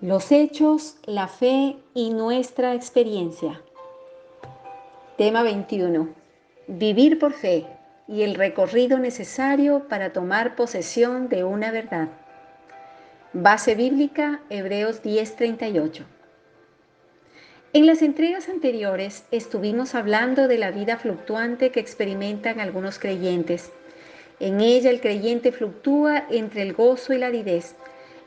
Los hechos, la fe y nuestra experiencia. Tema 21. Vivir por fe y el recorrido necesario para tomar posesión de una verdad. Base bíblica, Hebreos 10:38. En las entregas anteriores estuvimos hablando de la vida fluctuante que experimentan algunos creyentes. En ella el creyente fluctúa entre el gozo y la aridez.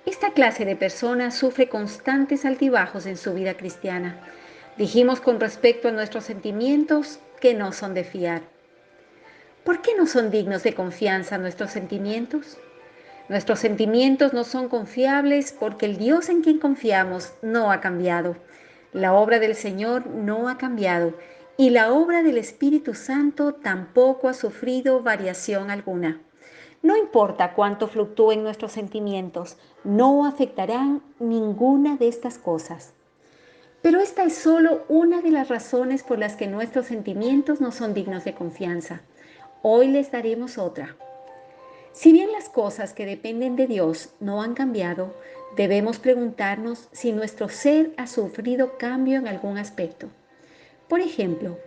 Esta clase de personas sufre constantes altibajos en su vida cristiana. Dijimos con respecto a nuestros sentimientos que no son de fiar. ¿Por qué no son dignos de confianza nuestros sentimientos? Nuestros sentimientos no son confiables porque el Dios en quien confiamos no ha cambiado. La obra del Señor no ha cambiado y la obra del Espíritu Santo tampoco ha sufrido variación alguna. No importa cuánto fluctúen nuestros sentimientos, no afectarán ninguna de estas cosas. Pero esta es solo una de las razones por las que nuestros sentimientos no son dignos de confianza. Hoy les daremos otra. Si bien las cosas que dependen de Dios no han cambiado, debemos preguntarnos si nuestro ser ha sufrido cambio en algún aspecto. Por ejemplo,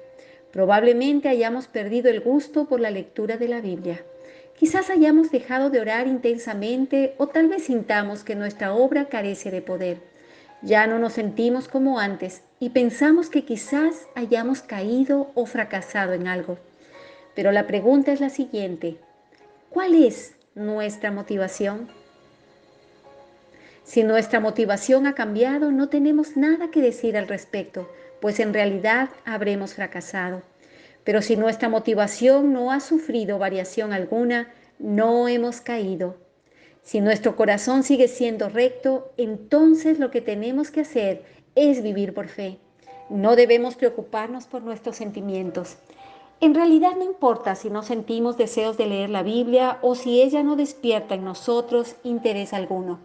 probablemente hayamos perdido el gusto por la lectura de la Biblia. Quizás hayamos dejado de orar intensamente o tal vez sintamos que nuestra obra carece de poder. Ya no nos sentimos como antes y pensamos que quizás hayamos caído o fracasado en algo. Pero la pregunta es la siguiente: ¿cuál es nuestra motivación? Si nuestra motivación ha cambiado, no tenemos nada que decir al respecto, pues en realidad habremos fracasado. Pero si nuestra motivación no ha sufrido variación alguna, no hemos caído. Si nuestro corazón sigue siendo recto, entonces lo que tenemos que hacer es vivir por fe. No debemos preocuparnos por nuestros sentimientos. En realidad no importa si no sentimos deseos de leer la Biblia o si ella no despierta en nosotros interés alguno.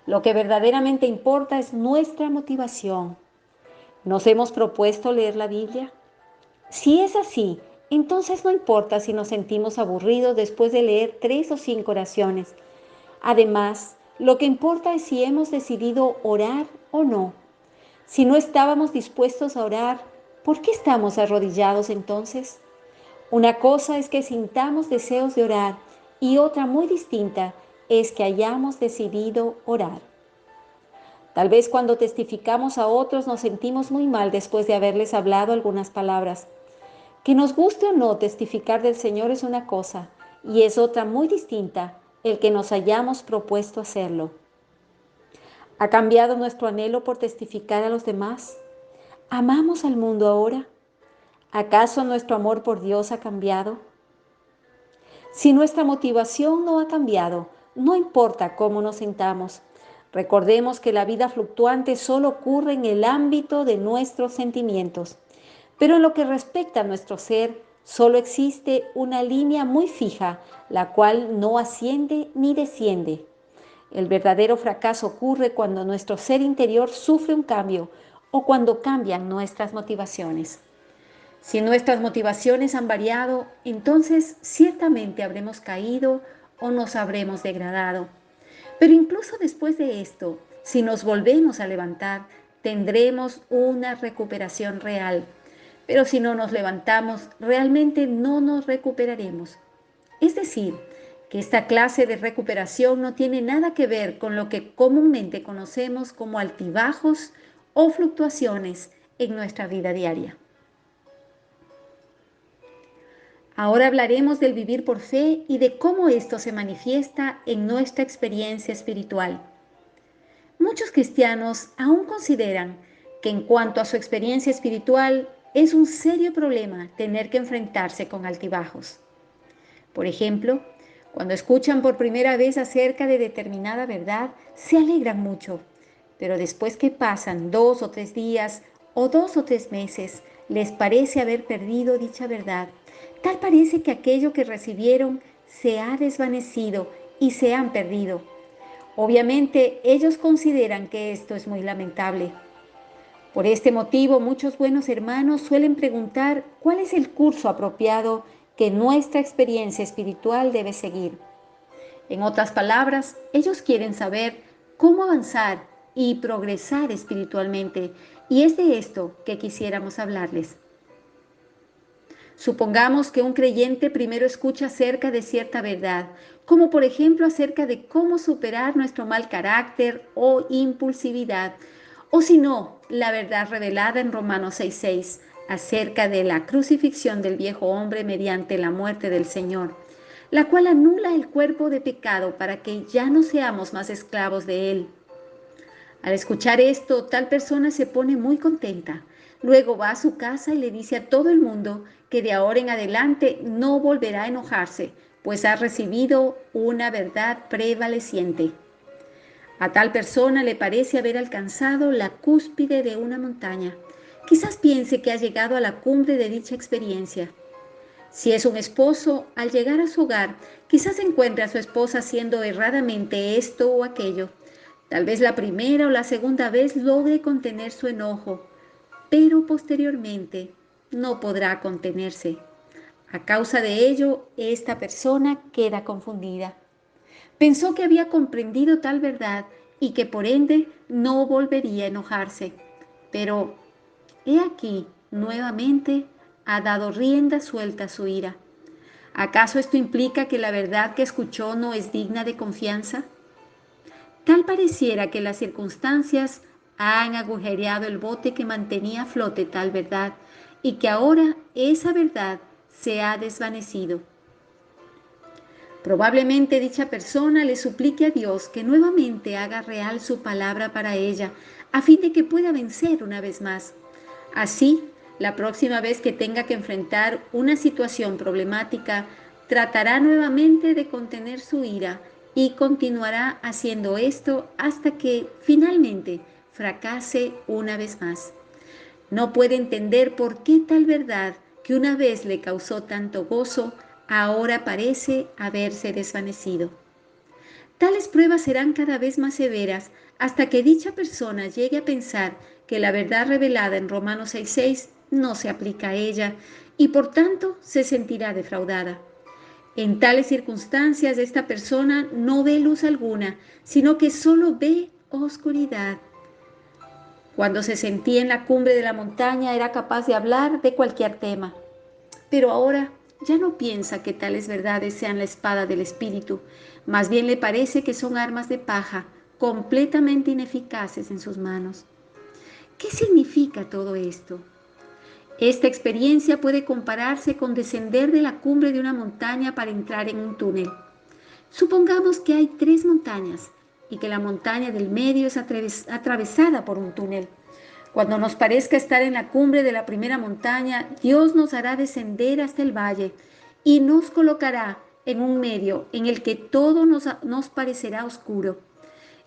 Lo que verdaderamente importa es nuestra motivación. ¿Nos hemos propuesto leer la Biblia? Si es así, entonces no importa si nos sentimos aburridos después de leer 3 o 5 oraciones. Además, lo que importa es si hemos decidido orar o no. Si no estábamos dispuestos a orar, ¿por qué estamos arrodillados entonces? Una cosa es que sintamos deseos de orar y otra muy distinta es que hayamos decidido orar. Tal vez cuando testificamos a otros nos sentimos muy mal después de haberles hablado algunas palabras. Que nos guste o no testificar del Señor es una cosa y es otra muy distinta el que nos hayamos propuesto hacerlo. ¿Ha cambiado nuestro anhelo por testificar a los demás? ¿Amamos al mundo ahora? ¿Acaso nuestro amor por Dios ha cambiado? Si nuestra motivación no ha cambiado, no importa cómo nos sintamos. Recordemos que la vida fluctuante solo ocurre en el ámbito de nuestros sentimientos. Pero en lo que respecta a nuestro ser, solo existe una línea muy fija, la cual no asciende ni desciende. El verdadero fracaso ocurre cuando nuestro ser interior sufre un cambio o cuando cambian nuestras motivaciones. Si nuestras motivaciones han variado, entonces ciertamente habremos caído o nos habremos degradado. Pero incluso después de esto, si nos volvemos a levantar, tendremos una recuperación real. Pero si no nos levantamos, realmente no nos recuperaremos. Es decir, que esta clase de recuperación no tiene nada que ver con lo que comúnmente conocemos como altibajos o fluctuaciones en nuestra vida diaria. Ahora hablaremos del vivir por fe y de cómo esto se manifiesta en nuestra experiencia espiritual. Muchos cristianos aún consideran que en cuanto a su experiencia espiritual es un serio problema tener que enfrentarse con altibajos. Por ejemplo, cuando escuchan por primera vez acerca de determinada verdad, se alegran mucho, pero después que pasan 2 o 3 días o 2 o 3 meses, les parece haber perdido dicha verdad. Tal parece que aquello que recibieron se ha desvanecido y se han perdido. Obviamente, ellos consideran que esto es muy lamentable. Por este motivo, muchos buenos hermanos suelen preguntar cuál es el curso apropiado que nuestra experiencia espiritual debe seguir. En otras palabras, ellos quieren saber cómo avanzar y progresar espiritualmente. Y es de esto que quisiéramos hablarles. Supongamos que un creyente primero escucha acerca de cierta verdad, como por ejemplo acerca de cómo superar nuestro mal carácter o impulsividad, o si no, la verdad revelada en Romanos 6:6 acerca de la crucifixión del viejo hombre mediante la muerte del Señor, la cual anula el cuerpo de pecado para que ya no seamos más esclavos de él. Al escuchar esto, tal persona se pone muy contenta. Luego va a su casa y le dice a todo el mundo que de ahora en adelante no volverá a enojarse, pues ha recibido una verdad prevaleciente. A tal persona le parece haber alcanzado la cúspide de una montaña. Quizás piense que ha llegado a la cumbre de dicha experiencia. Si es un esposo, al llegar a su hogar, quizás encuentre a su esposa haciendo erradamente esto o aquello. Tal vez la primera o la segunda vez logre contener su enojo, pero posteriormente no podrá contenerse. A causa de ello, esta persona queda confundida. Pensó que había comprendido tal verdad y que por ende no volvería a enojarse. Pero he aquí, nuevamente, ha dado rienda suelta a su ira. ¿Acaso esto implica que la verdad que escuchó no es digna de confianza? Tal pareciera que las circunstancias han agujereado el bote que mantenía a flote tal verdad y que ahora esa verdad se ha desvanecido. Probablemente dicha persona le suplique a Dios que nuevamente haga real su palabra para ella, a fin de que pueda vencer una vez más. Así, la próxima vez que tenga que enfrentar una situación problemática, tratará nuevamente de contener su ira y continuará haciendo esto hasta que finalmente fracase una vez más. No puede entender por qué tal verdad que una vez le causó tanto gozo, ahora parece haberse desvanecido. Tales pruebas serán cada vez más severas hasta que dicha persona llegue a pensar que la verdad revelada en Romanos 6:6 no se aplica a ella y por tanto se sentirá defraudada. En tales circunstancias esta persona no ve luz alguna, sino que solo ve oscuridad. Cuando se sentía en la cumbre de la montaña era capaz de hablar de cualquier tema, pero ahora ya no piensa que tales verdades sean la espada del espíritu, más bien le parece que son armas de paja completamente ineficaces en sus manos. ¿Qué significa todo esto? Esta experiencia puede compararse con descender de la cumbre de una montaña para entrar en un túnel. Supongamos que hay 3 montañas y que la montaña del medio es atravesada por un túnel. Cuando nos parezca estar en la cumbre de la primera montaña, Dios nos hará descender hasta el valle y nos colocará en un medio en el que todo nos parecerá oscuro.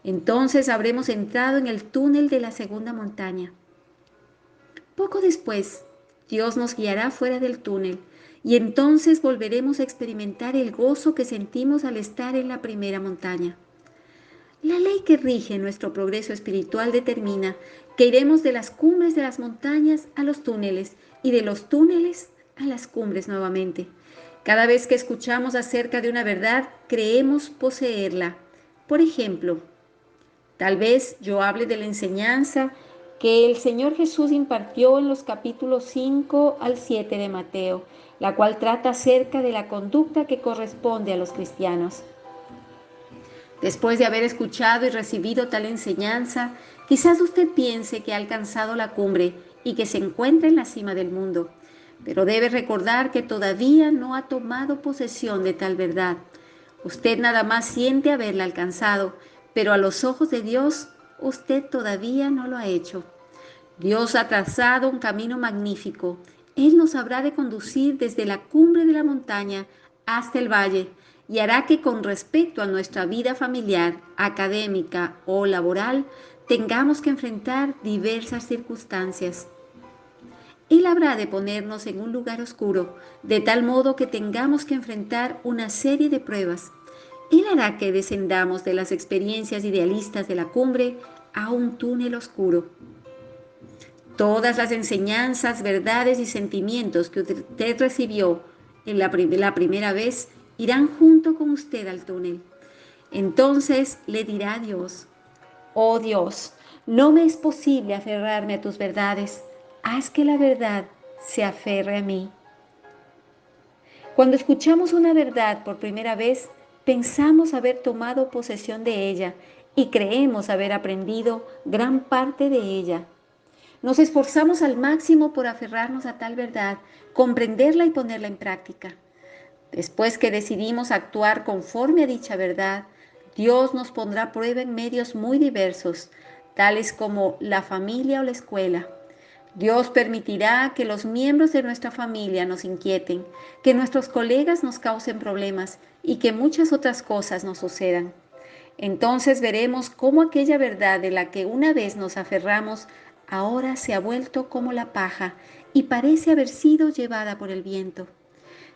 Entonces habremos entrado en el túnel de la segunda montaña. Poco después, Dios nos guiará fuera del túnel y entonces volveremos a experimentar el gozo que sentimos al estar en la primera montaña. La ley que rige nuestro progreso espiritual determina que iremos de las cumbres de las montañas a los túneles y de los túneles a las cumbres nuevamente. Cada vez que escuchamos acerca de una verdad, creemos poseerla. Por ejemplo, tal vez yo hable de la enseñanza que el Señor Jesús impartió en los capítulos 5 al 7 de Mateo, la cual trata acerca de la conducta que corresponde a los cristianos. Después de haber escuchado y recibido tal enseñanza, quizás usted piense que ha alcanzado la cumbre y que se encuentra en la cima del mundo, pero debe recordar que todavía no ha tomado posesión de tal verdad. Usted nada más siente haberla alcanzado, pero a los ojos de Dios, usted todavía no lo ha hecho. Dios ha trazado un camino magnífico. Él nos habrá de conducir desde la cumbre de la montaña hasta el valle y hará que con respecto a nuestra vida familiar, académica o laboral, tengamos que enfrentar diversas circunstancias. Él habrá de ponernos en un lugar oscuro, de tal modo que tengamos que enfrentar una serie de pruebas. Él hará que descendamos de las experiencias idealistas de la cumbre a un túnel oscuro. Todas las enseñanzas, verdades y sentimientos que usted recibió en la primera vez irán junto con usted al túnel. Entonces le dirá a Dios: Oh Dios, no me es posible aferrarme a tus verdades. Haz que la verdad se aferre a mí. Cuando escuchamos una verdad por primera vez, pensamos haber tomado posesión de ella y creemos haber aprendido gran parte de ella. Nos esforzamos al máximo por aferrarnos a tal verdad, comprenderla y ponerla en práctica. Después que decidimos actuar conforme a dicha verdad, Dios nos pondrá a prueba en medios muy diversos, tales como la familia o la escuela. Dios permitirá que los miembros de nuestra familia nos inquieten, que nuestros colegas nos causen problemas y que muchas otras cosas nos sucedan. Entonces veremos cómo aquella verdad de la que una vez nos aferramos ahora se ha vuelto como la paja y parece haber sido llevada por el viento.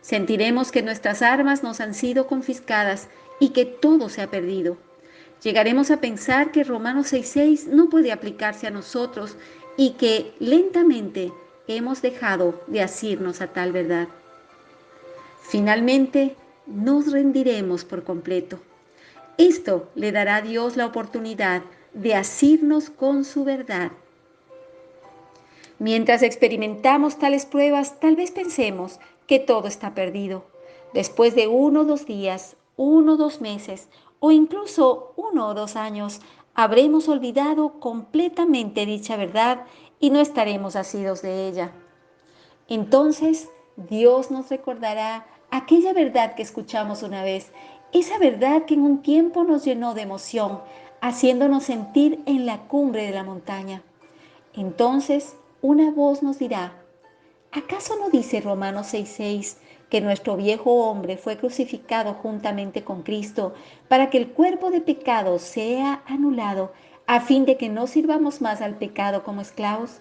Sentiremos que nuestras armas nos han sido confiscadas y que todo se ha perdido. Llegaremos a pensar que Romanos 6:6 no puede aplicarse a nosotros y que lentamente hemos dejado de asirnos a tal verdad. Finalmente, nos rendiremos por completo. Esto le dará a Dios la oportunidad de asirnos con su verdad. Mientras experimentamos tales pruebas, tal vez pensemos que todo está perdido. Después de 1 o 2 días, 1 o 2 meses o incluso 1 o 2 años, habremos olvidado completamente dicha verdad y no estaremos asidos de ella. Entonces, Dios nos recordará aquella verdad que escuchamos una vez, esa verdad que en un tiempo nos llenó de emoción, haciéndonos sentir en la cumbre de la montaña. Entonces, una voz nos dirá, ¿acaso no dice Romanos 6:6 que nuestro viejo hombre fue crucificado juntamente con Cristo para que el cuerpo de pecado sea anulado, a fin de que no sirvamos más al pecado como esclavos?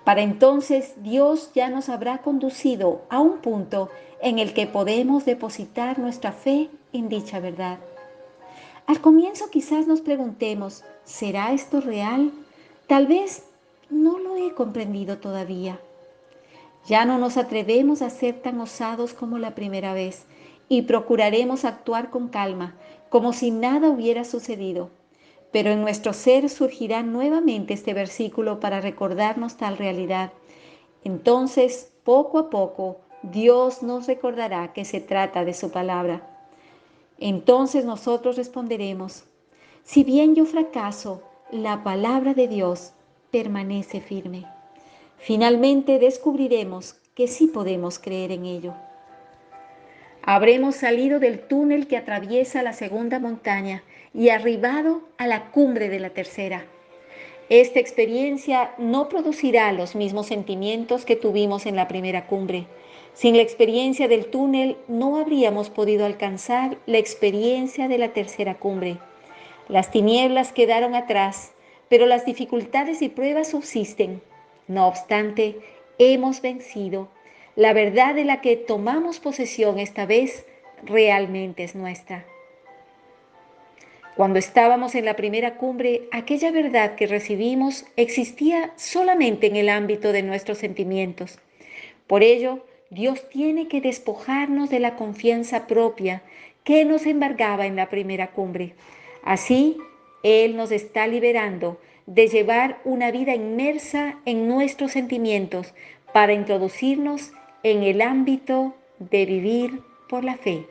Para entonces Dios ya nos habrá conducido a un punto en el que podemos depositar nuestra fe en dicha verdad. Al comienzo quizás nos preguntemos, ¿será esto real? Tal vez no lo he comprendido todavía. Ya no nos atrevemos a ser tan osados como la primera vez y procuraremos actuar con calma, como si nada hubiera sucedido. Pero en nuestro ser surgirá nuevamente este versículo para recordarnos tal realidad. Entonces, poco a poco, Dios nos recordará que se trata de su palabra. Entonces nosotros responderemos, si bien yo fracaso, la palabra de Dios permanece firme. Finalmente descubriremos que sí podemos creer en ello. Habremos salido del túnel que atraviesa la segunda montaña y arribado a la cumbre de la tercera. Esta experiencia no producirá los mismos sentimientos que tuvimos en la primera cumbre. Sin la experiencia del túnel no habríamos podido alcanzar la experiencia de la tercera cumbre. Las tinieblas quedaron atrás, pero las dificultades y pruebas subsisten. No obstante, hemos vencido. La verdad de la que tomamos posesión esta vez realmente es nuestra. Cuando estábamos en la primera cumbre, aquella verdad que recibimos existía solamente en el ámbito de nuestros sentimientos. Por ello, Dios tiene que despojarnos de la confianza propia que nos embargaba en la primera cumbre. Así, Él nos está liberando de llevar una vida inmersa en nuestros sentimientos para introducirnos en el ámbito de vivir por la fe.